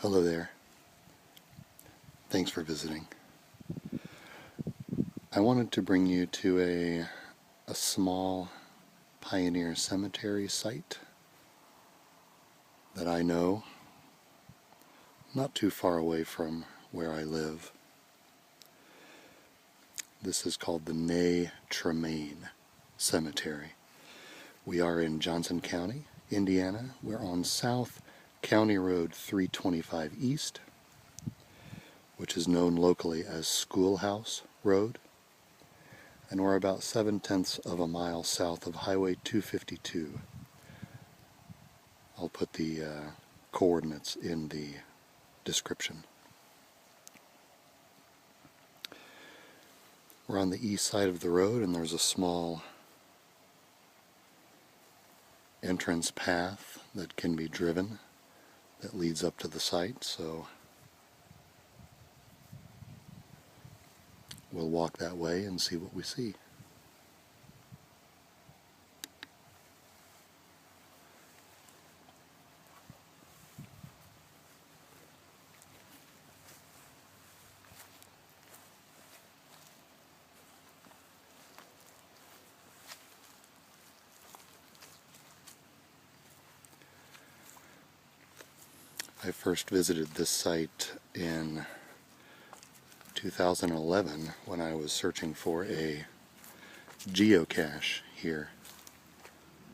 Hello there. Thanks for visiting. I wanted to bring you to a small pioneer cemetery site that I know, not too far away from where I live. This is called the Tremain Cemetery. We are in Johnson County, Indiana. We're on South County Road 325 East, which is known locally as Schoolhouse Road, and we're about 7/10 of a mile south of Highway 252. I'll put the coordinates in the description. We're on the east side of the road, and there's a small entrance path that can be driven that leads up to the site, so we'll walk that way and see what we see. I first visited this site in 2011 when I was searching for a geocache here.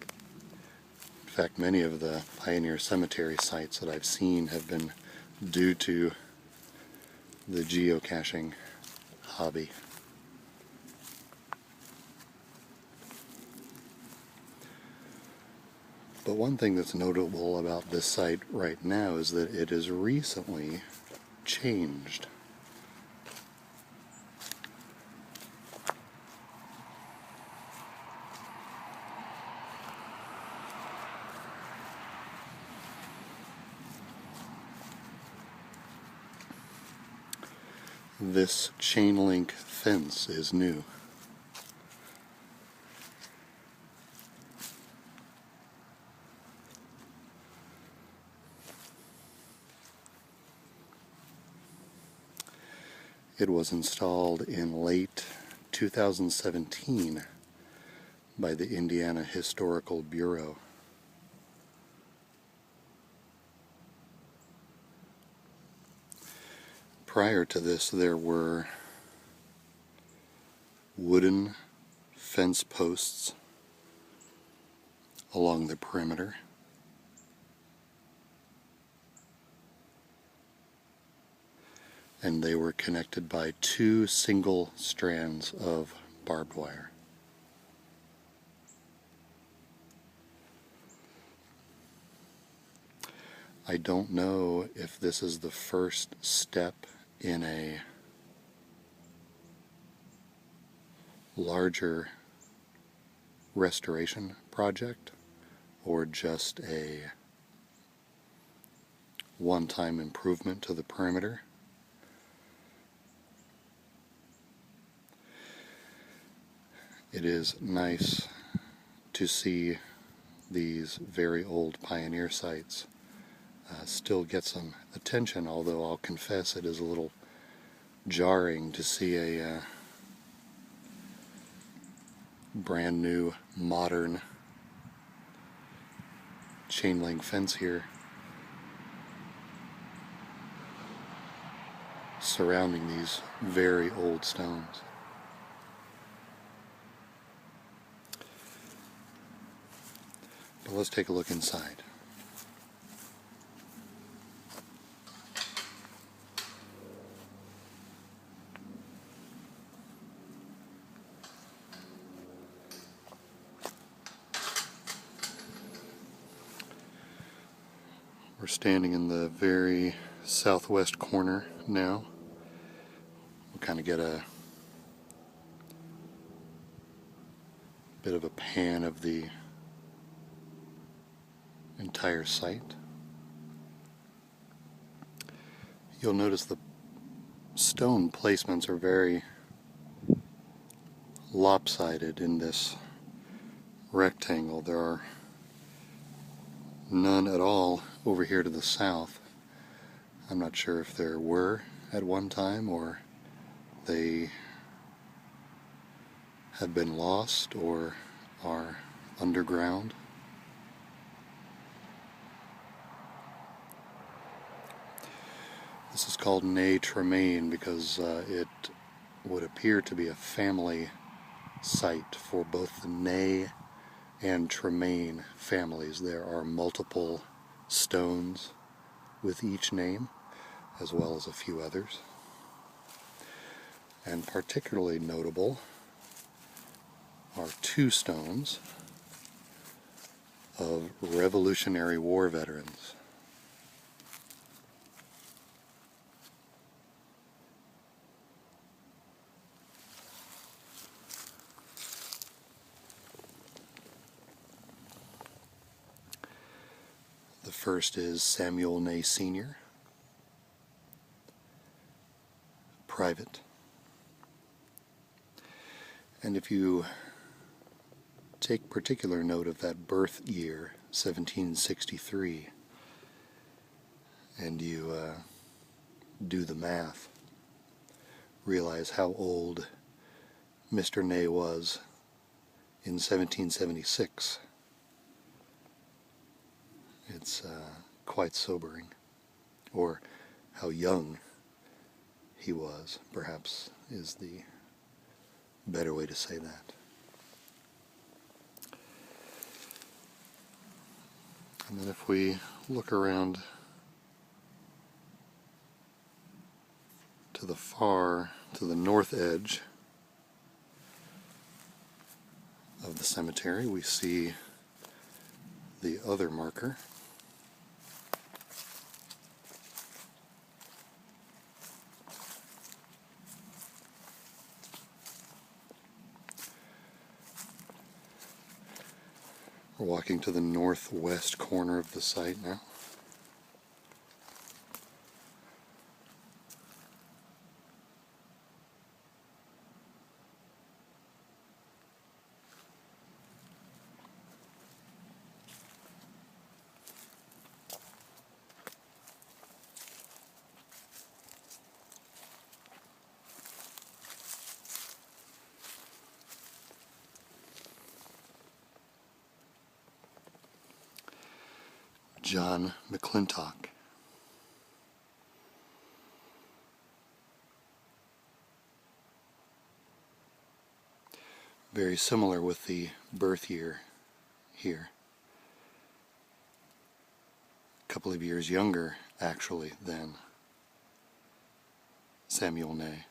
In fact, many of the pioneer cemetery sites that I've seen have been due to the geocaching hobby. But one thing that's notable about this site right now is that it has recently changed. This chain link fence is new. It was installed in late 2017 by the Indiana Historical Bureau. Prior to this, there were wooden fence posts along the perimeter. And they were connected by 2 single strands of barbed wire. I don't know if this is the first step in a larger restoration project or just a one-time improvement to the perimeter. It is nice to see these very old pioneer sites still get some attention, although I'll confess it is a little jarring to see a brand new modern chain link fence here surrounding these very old stones. But let's take a look inside. We're standing in the very southwest corner now. We'll kind of get a bit of a pan of the entire site. You'll notice the stone placements are very lopsided in this rectangle. There are none at all over here to the south. I'm not sure if there were at one time or they have been lost or are underground. This is called Tremain because it would appear to be a family site for both the Ney and Tremain families. There are multiple stones with each name, as well as a few others. And particularly notable are two stones of Revolutionary War veterans. The first is Samuel Ney Sr., private. And if you take particular note of that birth year, 1763, and you do the math, realize how old Mr. Ney was in 1776. It's quite sobering. Or how young he was, perhaps, is the better way to say that. And then if we look around to the north edge of the cemetery, we see the other marker. We're walking to the northwest corner of the site now. John McClintock. Very similar with the birth year here. A couple of years younger, actually, than Samuel Ney.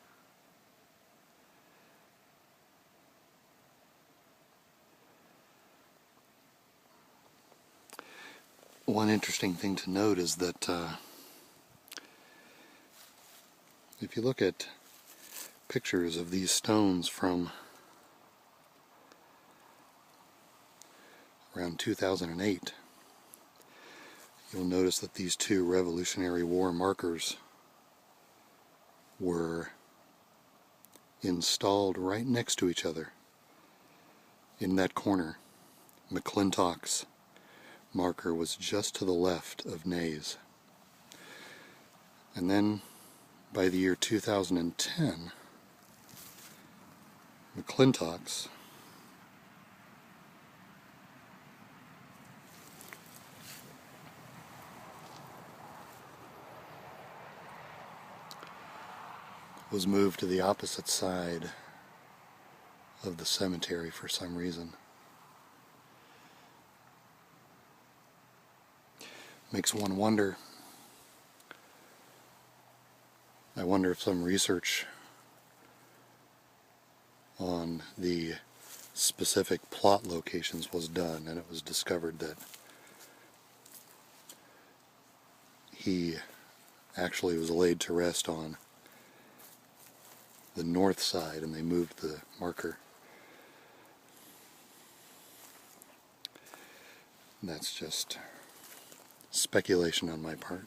One interesting thing to note is that if you look at pictures of these stones from around 2008, you'll notice that these two Revolutionary War markers were installed right next to each other in that corner. McClintock's marker was just to the left of Ney's. And then by the year 2010, McClintock's was moved to the opposite side of the cemetery for some reason. Makes one wonder. I wonder if some research on the specific plot locations was done, and it was discovered that he actually was laid to rest on the north side, and they moved the marker. And that's just speculation on my part.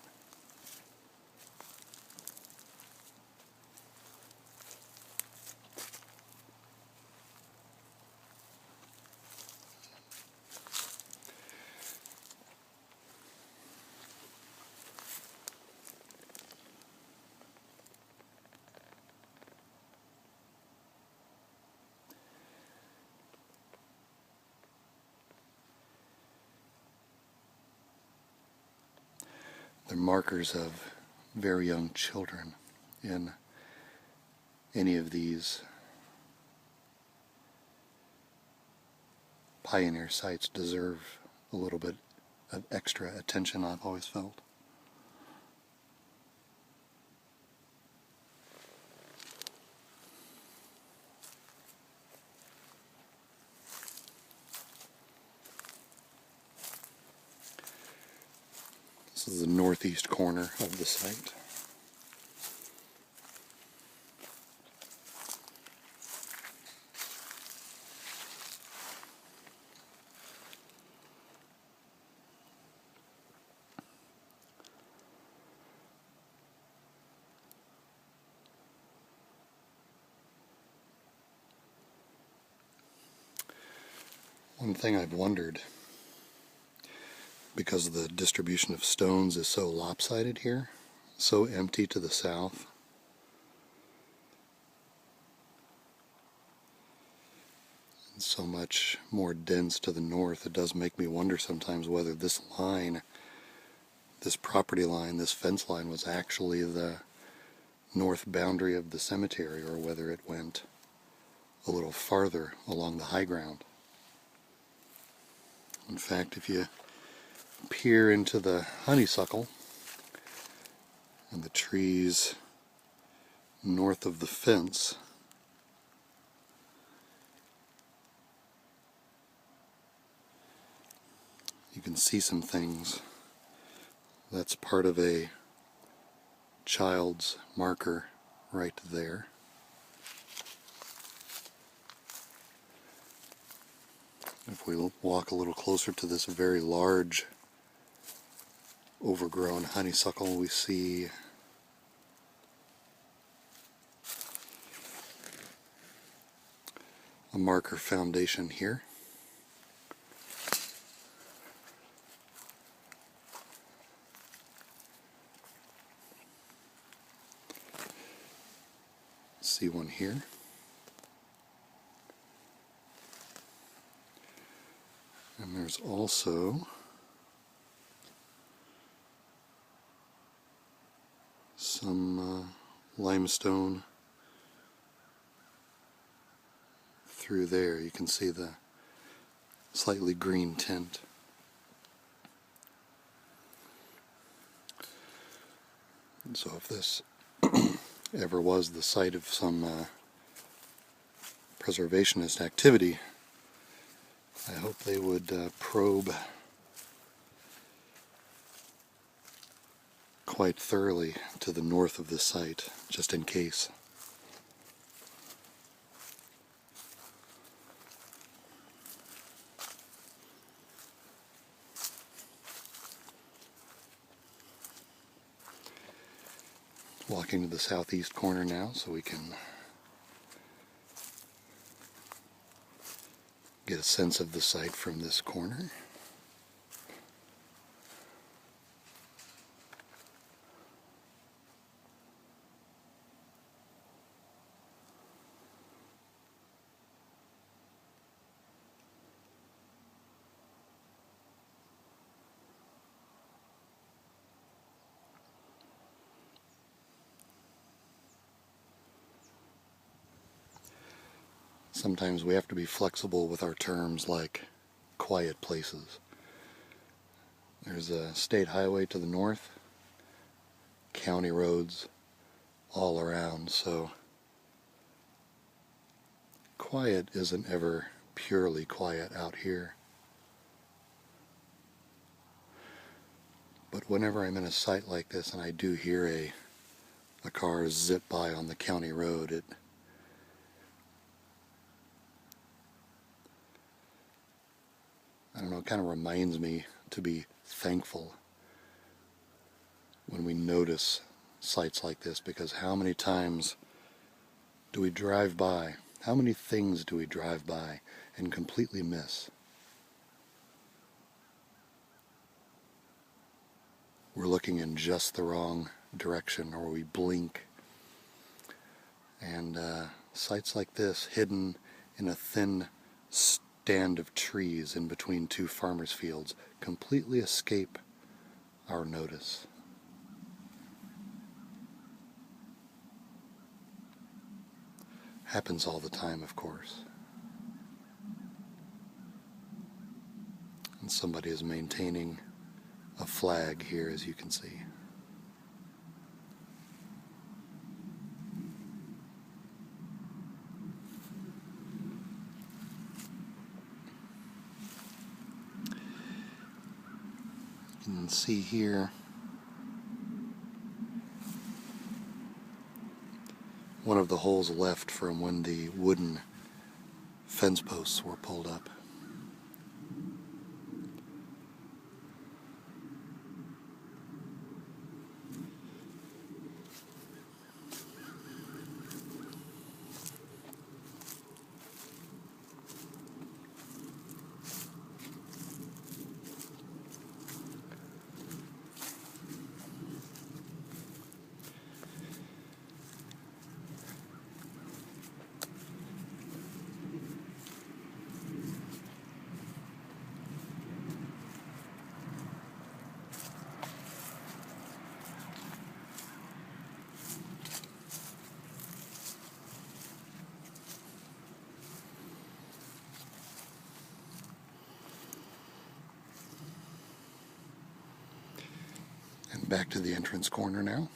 They're markers of very young children in any of these pioneer sites deserve a little bit of extra attention, I've always felt. This is the northeast corner of the site. One thing I've wondered, because the distribution of stones is so lopsided here, so empty to the south, and so much more dense to the north, it does make me wonder sometimes whether this line, this property line, this fence line was actually the north boundary of the cemetery, or whether it went a little farther along the high ground. In fact, if you peer into the honeysuckle and the trees north of the fence, you can see some things. That's part of a child's marker right there. If we walk a little closer to this very large overgrown honeysuckle, we see a marker foundation here. See one here. And there's also some limestone through there. You can see the slightly green tint. And so if this ever was the site of some preservationist activity, I hope they would probe quite thoroughly to the north of this site, just in case. Walking to the southeast corner now so we can get a sense of the site from this corner. Sometimes we have to be flexible with our terms like quiet places. There's a state highway to the north, county roads all around, so quiet isn't ever purely quiet out here. But whenever I'm in a site like this and I do hear a car zip by on the county road, it kind of reminds me to be thankful when we notice sites like this, because how many times do we drive by, how many things do we drive by and completely miss? We're looking in just the wrong direction, or we blink, and sites like this, hidden in a thin stand of trees in between two farmers' fields, completely escape our notice. Happens all the time, of course. And somebody is maintaining a flag here, as you can see. You can see here one of the holes left from when the wooden fence posts were pulled up. And back to the entrance corner now.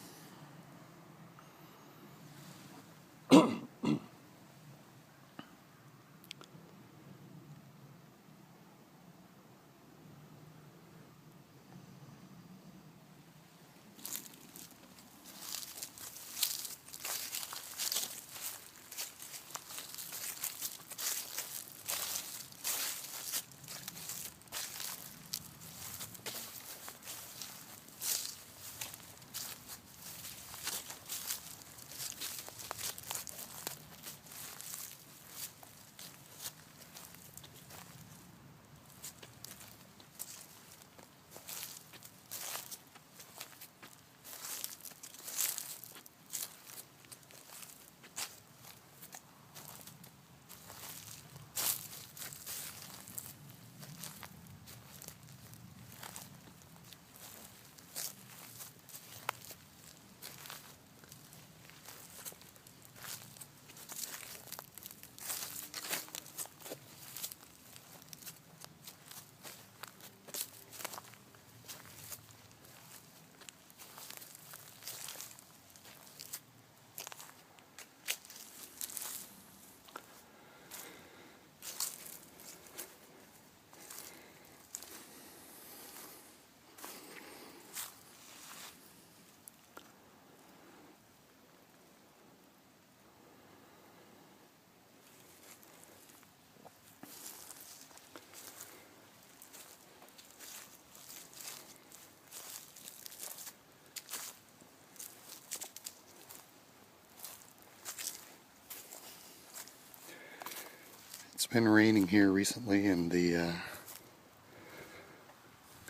It's been raining here recently, and the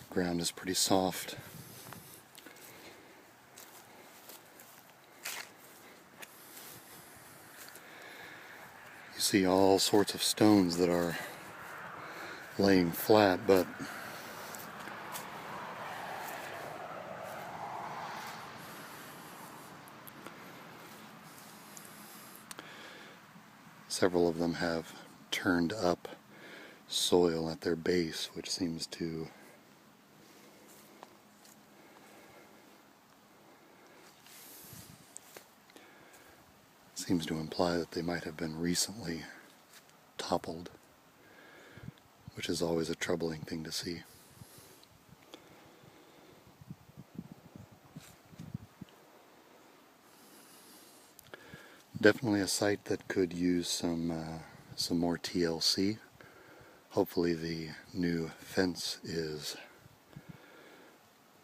ground is pretty soft. You see all sorts of stones that are laying flat, but several of them have turned up soil at their base, which seems to imply that they might have been recently toppled, which is always a troubling thing to see. Definitely a site that could use some more TLC. Hopefully the new fence is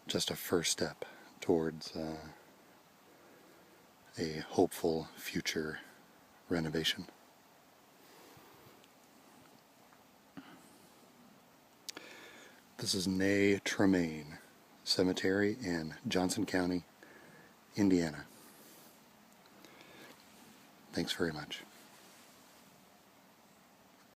just a first step towards a hopeful future renovation. This is Tremain Cemetery in Johnson County, Indiana. Thanks very much.